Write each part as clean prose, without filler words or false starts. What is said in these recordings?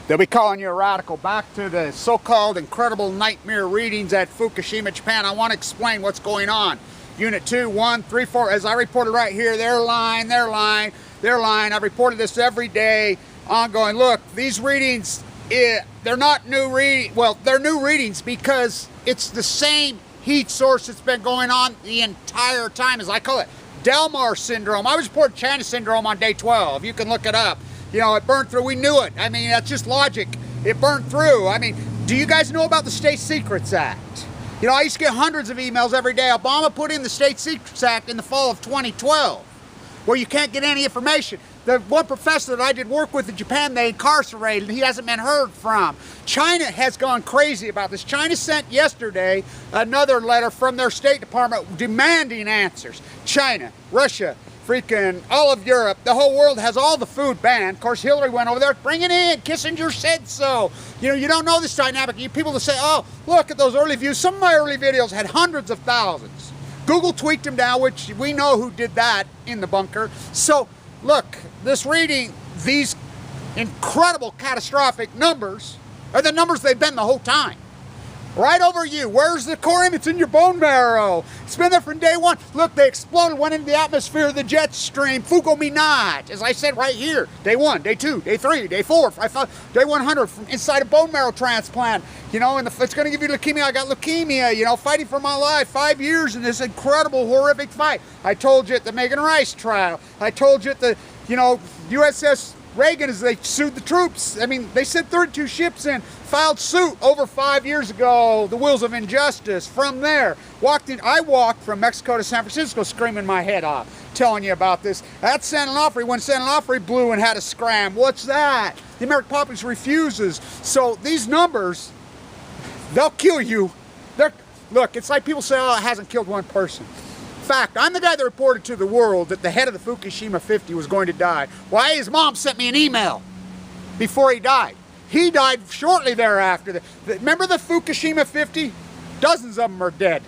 They'll be calling you a radical. Back to the so-called incredible nightmare readings at Fukushima, Japan. I want to explain what's going on. Unit 2, 1, 3, 4, as I reported right here, they're lying. I've reported this every day, ongoing. Look, these readings, they're not new readings. Well, they're new readings because it's the same heat source that's been going on the entire time, as I call it. Delmar syndrome. I was reporting China syndrome on day 12. You can look it up. You know, it burned through. We knew it. I mean, that's just logic. It burned through. I mean, do you guys know about the State Secrets Act? You know, I used to get hundreds of emails every day. Obama put in the State Secrets Act in the fall of 2012, where you can't get any information. The one professor that I did work with in Japan, they incarcerated, he hasn't been heard from. China has gone crazy about this. China sent yesterday another letter from their State Department demanding answers. China, Russia, freaking all of Europe, the whole world has all the food banned. Of course, Hillary went over there, bring it in, Kissinger said so. You know, you don't know this dynamic. You people to say, oh, look at those early views. Some of my early videos had hundreds of thousands. Google tweaked them down, which we know who did that in the bunker. So, look, this reading, these incredible catastrophic numbers are the numbers they've been the whole time. Right over you. Where's the corium? It's in your bone marrow. It's been there from day one. Look, they exploded, went into the atmosphere of the jet stream. Fukushima, as I said right here. Day 1, day 2, day 3, day 4, 5, day 100 from inside a bone marrow transplant. You know, and it's going to give you leukemia. I got leukemia, you know, fighting for my life. 5 years in this incredible, horrific fight. I told you at the Megan Rice trial. I told you at the, you know, USS Reagan, as they sued the troops. I mean, they sent 32 ships in, filed suit over 5 years ago, the wheels of injustice. From there, I walked from Mexico to San Francisco screaming my head off, telling you about this. At San Onofre, when San Onofre blew and had a scram, what's that? The American populace refuses. So these numbers, they'll kill you. Look, it's like people say, oh, it hasn't killed one person. Fact, I'm the guy that reported to the world that the head of the Fukushima 50 was going to die. Why? His mom sent me an email before he died. He died shortly thereafter. Remember the Fukushima 50? Dozens of them are dead.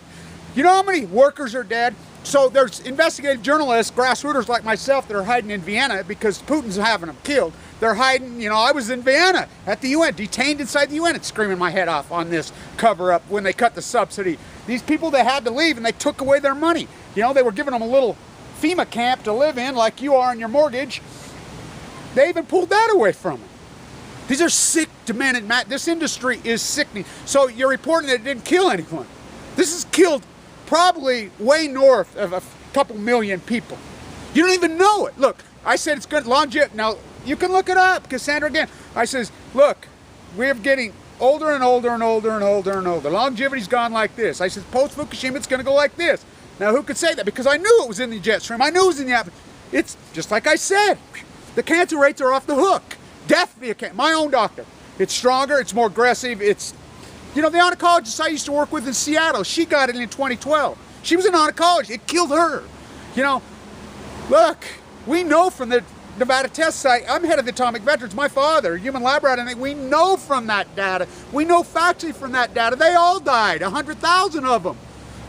You know how many workers are dead? So there's investigative journalists, grassrooters like myself, that are hiding in Vienna because Putin's having them killed. They're hiding, you know, I was in Vienna at the UN, detained inside the UN and screaming my head off on this cover-up when they cut the subsidy. These people, they had to leave and they took away their money. You know, they were giving them a little FEMA camp to live in like you are in your mortgage. They even pulled that away from them. These are sick, demented, this industry is sickening. So you're reporting that it didn't kill anyone. This has killed probably way north of a couple million people. You don't even know it. Look, I said it's good longevity. Now, you can look it up, Cassandra again. I says, look, we're getting older and older and older and older and older. Longevity's gone like this. I said, post-Fukushima, it's going to go like this. Now, who could say that? Because I knew it was in the jet stream. I knew it was in the atmosphere. It's just like I said. The cancer rates are off the hook. Death via cancer. My own doctor. It's stronger. It's more aggressive. It's, you know, the oncologist I used to work with in Seattle, she got it in 2012. She was an oncologist. It killed her. You know, look, we know from the Nevada test site, I'm head of the Atomic Veterans, my father, human lab rat, and we know from that data. We know factually from that data, they all died, 100,000 of them.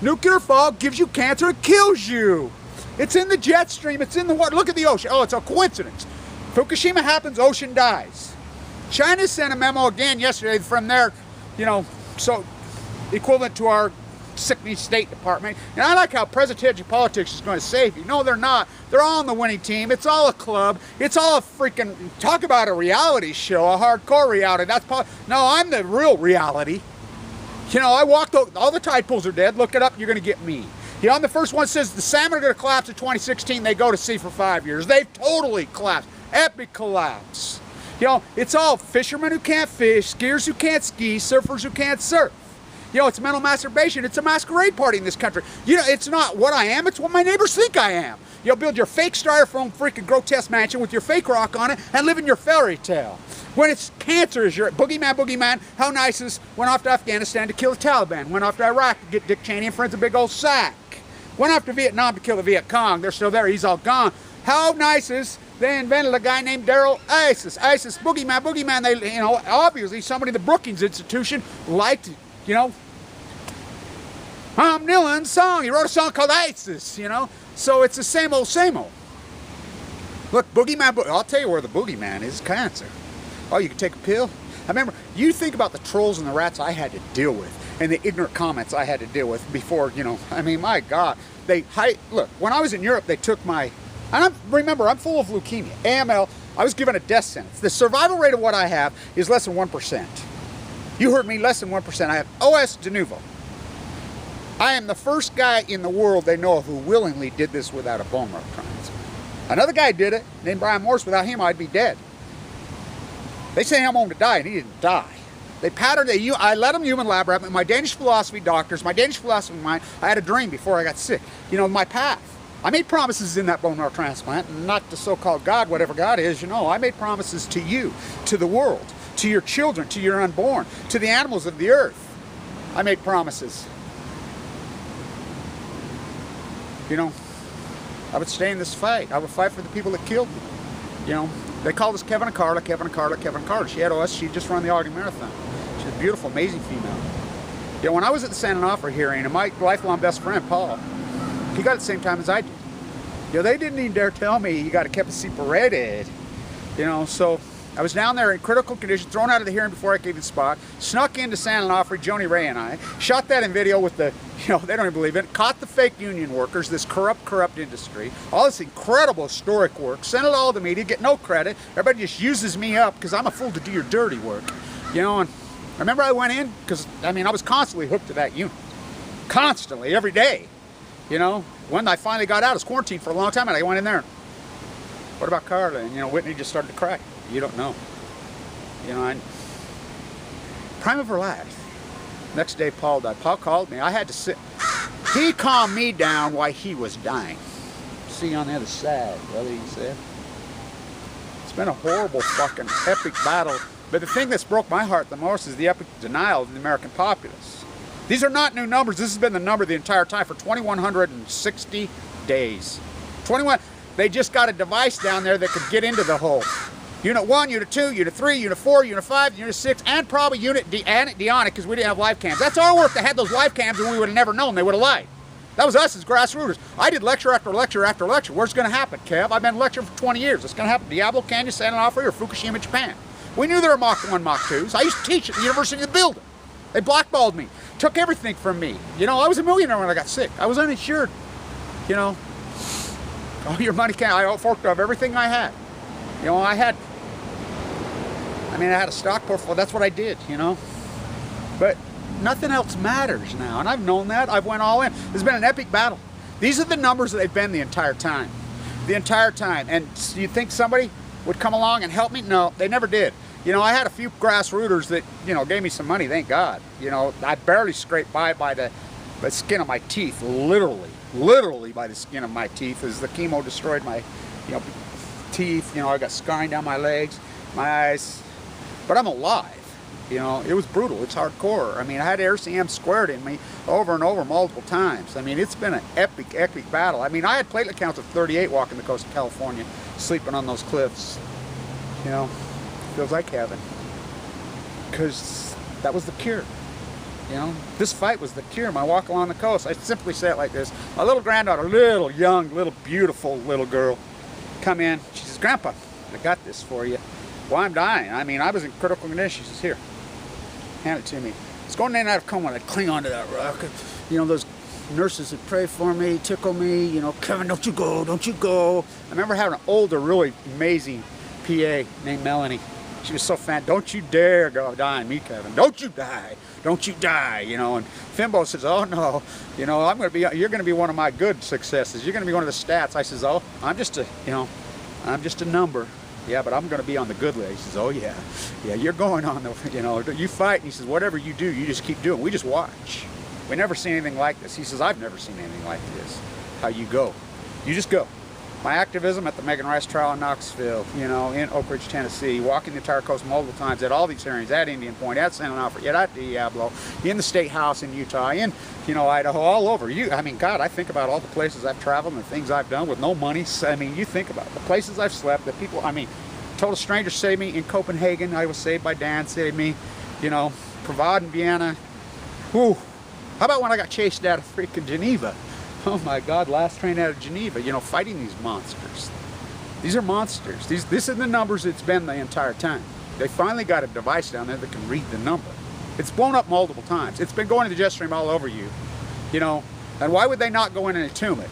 Nuclear fallout gives you cancer, it kills you. It's in the jet stream, it's in the water. Look at the ocean. Oh, it's a coincidence. Fukushima happens, ocean dies. China sent a memo again yesterday from their, you know, so equivalent to our sickening State Department. And I like how presidential politics is going to save you. No, they're not. They're all on the winning team. It's all a club. It's all a freaking, talk about a reality show, a hardcore reality. No, I'm the real reality. You know, I walked, all the tide pools are dead. Look it up, you're going to get me. You know, I'm the first one that says the salmon are going to collapse in 2016. They go to sea for 5 years. They've totally collapsed. Epic collapse. You know, it's all fishermen who can't fish, skiers who can't ski, surfers who can't surf. You know, it's mental masturbation. It's a masquerade party in this country. You know, it's not what I am, it's what my neighbors think I am. You'll build your fake styrofoam freaking grotesque mansion with your fake rock on it and live in your fairy tale. When it's cancer is your boogeyman, how nice is went off to Afghanistan to kill the Taliban, went off to Iraq to get Dick Cheney and friends a big old sack, went off to Vietnam to kill the Viet Cong, they're still there, he's all gone. How nice is they invented a guy named Daryl ISIS, boogeyman, they, you know, obviously somebody in the Brookings Institution liked, you know, Tom Dylan's song, he wrote a song called ISIS, you know, so it's the same old, same old. Look, boogeyman, I'll tell you where the boogeyman is, cancer. Oh, you can take a pill? I remember, you think about the trolls and the rats I had to deal with, and the ignorant comments I had to deal with before, you know, I mean, my God. Look, when I was in Europe, they took my, and remember, I'm full of leukemia, AML, I was given a death sentence. The survival rate of what I have is less than 1%. You heard me, less than 1%. I have OS de novo. I am the first guy in the world they know of who willingly did this without a bone marrow transplant. Another guy did it, named Brian Morse. Without him, I'd be dead. They say I'm home to die, and he didn't die. I let them human lab rat, my Danish philosophy doctors, my Danish philosophy mind, I had a dream before I got sick. You know, my path. I made promises in that bone marrow transplant, and not to so-called God, whatever God is, you know, I made promises to you, to the world, to your children, to your unborn, to the animals of the earth. I made promises. You know, I would stay in this fight. I would fight for the people that killed me. You know, they called us Kevin and Carla, Kevin and Carla, Kevin and Carla. She had OS, she just ran the Arctic Marathon. She's a beautiful, amazing female. You know, when I was at the San Onofre hearing, and my lifelong best friend, Paul, he got it the same time as I did. You know, they didn't even dare tell me you got to keep it separated. You know, so I was down there in critical condition, thrown out of the hearing before I gave the spot, snuck into San Onofre, Joni Ray and I, shot that in video with the, you know, they don't even believe it, caught the fake union workers, this corrupt industry, all this incredible historic work, sent it all to media, get no credit, everybody just uses me up because I'm a fool to do your dirty work. You know, and I remember I went in, because, I mean, I was constantly hooked to that unit. Constantly, every day. You know, when I finally got out, I was quarantined for a long time, and I went in there. What about Carla? And, you know, Whitney just started to cry. You don't know. You know, prime of her life. Next day, Paul died. Paul called me. I had to sit. He calmed me down while he was dying. See you on the other side, brother, he said. It's been a horrible fucking epic battle. But the thing that's broke my heart the most is the epic denial of the American populace. These are not new numbers. This has been the number the entire time for 2,160 days. 21. They just got a device down there that could get into the hole. Unit 1, Unit 2, Unit 3, Unit 4, Unit 5, Unit 6, and probably Unit Dionic, because we didn't have live cams. That's our work. They had those live cams, and we would have never known. They would have lied. That was us as grassrooters. I did lecture after lecture after lecture. Where's it going to happen, Kev? I've been lecturing for 20 years. It's going to happen in Diablo Canyon, San Onofre, or Fukushima, Japan. We knew there were Mach 1, Mach 2s. I used to teach at the University of the Building. They blackballed me, took everything from me. You know, I was a millionaire when I got sick. I was uninsured. You know, all your money can't. I forked off everything I had. You know, I had a stock portfolio. That's what I did, you know. But nothing else matters now, and I've known that. I've went all in. There's been an epic battle. These are the numbers that they've been the entire time. The entire time. And you think somebody would come along and help me? No, they never did. You know, I had a few grassrooters that, you know, gave me some money, thank God. You know, I barely scraped by the skin of my teeth, literally by the skin of my teeth, as the chemo destroyed my, you know, teeth. You know, I got scarring down my legs, my eyes, but I'm alive. You know, it was brutal. It's hardcore. I mean, I had RCM squared in me over and over multiple times. I mean, it's been an epic battle. I mean, I had platelet counts of 38 walking the coast of California, sleeping on those cliffs. You know, feels like heaven. Because that was the cure. You know, this fight was the cure. My walk along the coast, I simply say it like this. My little granddaughter, little young, little beautiful little girl, come in. She says, "Grandpa, I got this for you." Well, I'm dying. I mean, I was in critical condition. She says, "Here, hand it to me." It's going in and out of coma. I'd cling onto that rock. You know, those nurses would pray for me, tickle me. You know, "Kevin, don't you go, don't you go." I remember having an older, really amazing PA named Melanie. She was so fan. "Don't you dare go die on me, Kevin. Don't you die. Don't you die." You know, and Fimbo says, "Oh no, you know, you're going to be one of my good successes. You're going to be one of the stats." I says, "Oh, I'm just a number." "Yeah, but I'm going to be on the good list." He says, "Oh yeah, you're going on the, you know, you fight." And he says, "Whatever you do, you just keep doing. We just watch. We never seen anything like this." He says, "I've never seen anything like this. How you go. You just go." My activism at the Megan Rice trial in Knoxville, you know, in Oak Ridge, Tennessee, walking the entire coast multiple times at all these hearings, at Indian Point, at San Onofre, at Diablo, in the State House in Utah, in, you know, Idaho, all over. I mean, God, I think about all the places I've traveled and the things I've done with no money. I mean, you think about it. The places I've slept, the people, I mean, total stranger saved me in Copenhagen. I was saved by Dan, saved me, you know, Provad in Vienna. Whew. How about when I got chased out of freaking Geneva? Oh my God, last train out of Geneva, you know, fighting these monsters. These are monsters. This is the numbers it's been the entire time. They finally got a device down there that can read the number. It's blown up multiple times. It's been going to the jet stream all over you, you know. And why would they not go in and entomb it?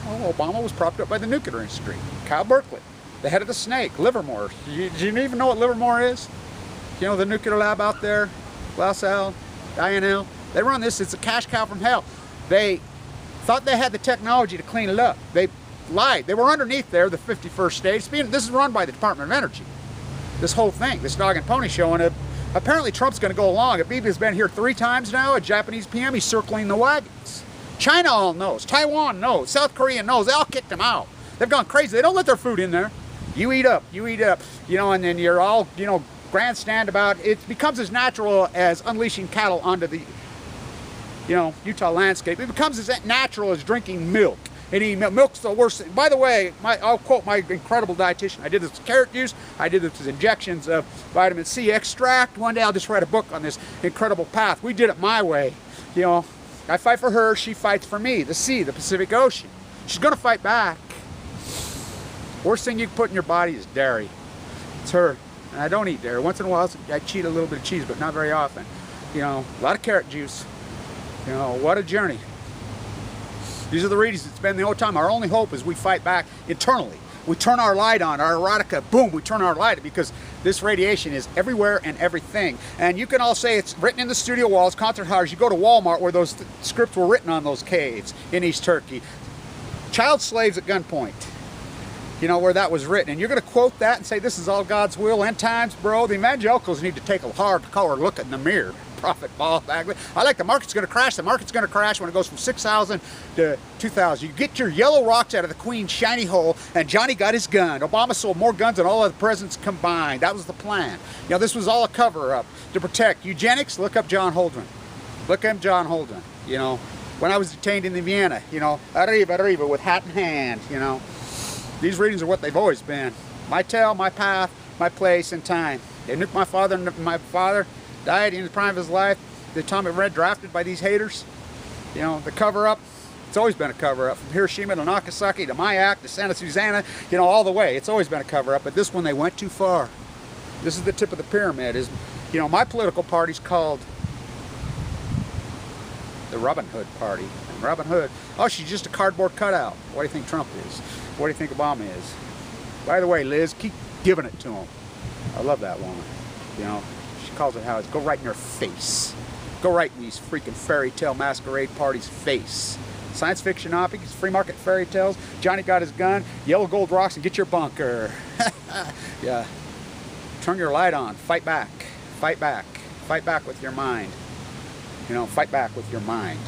Well, Obama was propped up by the nuclear industry. Kyle Berkeley, the head of the snake, Livermore. Do you even know what Livermore is? You know, the nuclear lab out there, LaSalle, INL. They run this. It's a cash cow from hell. They thought they had the technology to clean it up. They lied. They were underneath there, the 51st stage. This is run by the Department of Energy. This whole thing, this dog and pony show, and apparently Trump's going to go along. Bibi's been here 3 times now, a Japanese PM. He's circling the wagons. China all knows. Taiwan knows. South Korea knows. They all kicked him out. They've gone crazy. They don't let their food in there. You eat up. You eat up. You know, and then you're all, you know, grandstand about it. Becomes as natural as unleashing cattle onto the, you know, Utah landscape. It becomes as natural as drinking milk. And milk's the worst thing. By the way, I'll quote my incredible dietitian. I did this with carrot juice. I did this with injections of vitamin C extract. One day I'll just write a book on this incredible path. We did it my way. You know, I fight for her. She fights for me. The sea, the Pacific Ocean. She's going to fight back. Worst thing you can put in your body is dairy. It's her. And I don't eat dairy. Once in a while, I cheat a little bit of cheese, but not very often. You know, a lot of carrot juice. You know, what a journey. These are the readings. It's been the whole time. Our only hope is we fight back internally. We turn our light on, our erotica, boom, we turn our light, because this radiation is everywhere and everything. And you can all say it's written in the studio walls, concert halls. You go to Walmart where those scripts were written on those caves in East Turkey. Child slaves at gunpoint. You know, where that was written. And you're going to quote that and say this is all God's will, end times, bro. The evangelicals need to take a hardcore look in the mirror. Prophet Paul Bagley. I like the market's going to crash. The market's going to crash when it goes from 6,000 to 2,000. You get your yellow rocks out of the Queen's shiny hole, and Johnny got his gun. Obama sold more guns than all of the presidents combined. That was the plan. You know, this was all a cover-up to protect eugenics. Look up John Holdren. Look up John Holdren. You know, when I was detained in Vienna, you know, arriba, with hat in hand, you know. These readings are what they've always been. My tale, my path, my place, and time. They nuked my father, and my father died in the prime of his life. The atomic red drafted by these haters. You know, the cover-up, it's always been a cover-up. From Hiroshima to Nagasaki to Mayak to Santa Susana, you know, all the way. It's always been a cover-up, but this one they went too far. This is the tip of the pyramid. Is, you know, my political party's called the Robin Hood Party. And Robin Hood, oh, she's just a cardboard cutout. What do you think Trump is? What do you think Obama is? By the way, Liz, keep giving it to him. I love that woman. You know, she calls it how it's. Go right in her face. Go right in these freaking fairy tale masquerade parties' face. Science fiction epics, free market fairy tales. Johnny got his gun. Yellow gold rocks and get your bunker. Yeah. Turn your light on. Fight back. Fight back. Fight back with your mind. You know, fight back with your mind.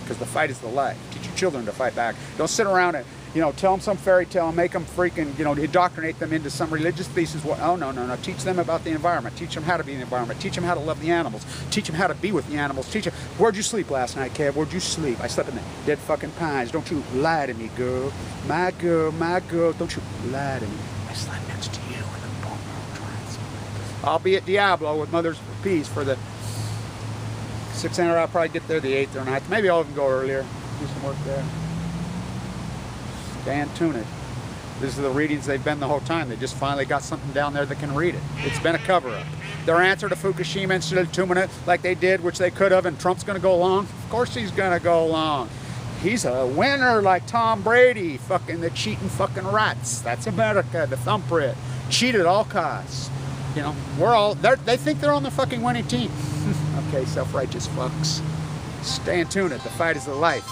Because the fight is the life. Teach your children to fight back. Don't sit around and, you know, tell them some fairy tale and make them freaking, you know, indoctrinate them into some religious thesis. Oh, no. Teach them about the environment. Teach them how to be in the environment. Teach them how to love the animals. Teach them how to be with the animals. Teach them, where'd you sleep last night, Kev? Where'd you sleep? I slept in the dead fucking pines. Don't you lie to me, girl. My girl, don't you lie to me. I slept next to you in the bone trance. I'll be at Diablo with Mother's Peace for the 600. I'll probably get there the 8th or 9th. Maybe I'll even go earlier. Do some work there. Dan Tunit. These are the readings they've been the whole time. They just finally got something down there that can read it. It's been a cover-up. Their answer to Fukushima instead of entombing it like they did, which they could have, and Trump's going to go along. Of course he's going to go along. He's a winner like Tom Brady. Fucking the cheating fucking rats. That's America, the thumbprint. Cheat at all costs. You know, we're all, they think they're on the fucking winning team. Okay, self-righteous fucks. Stay in tune. The fight is the life.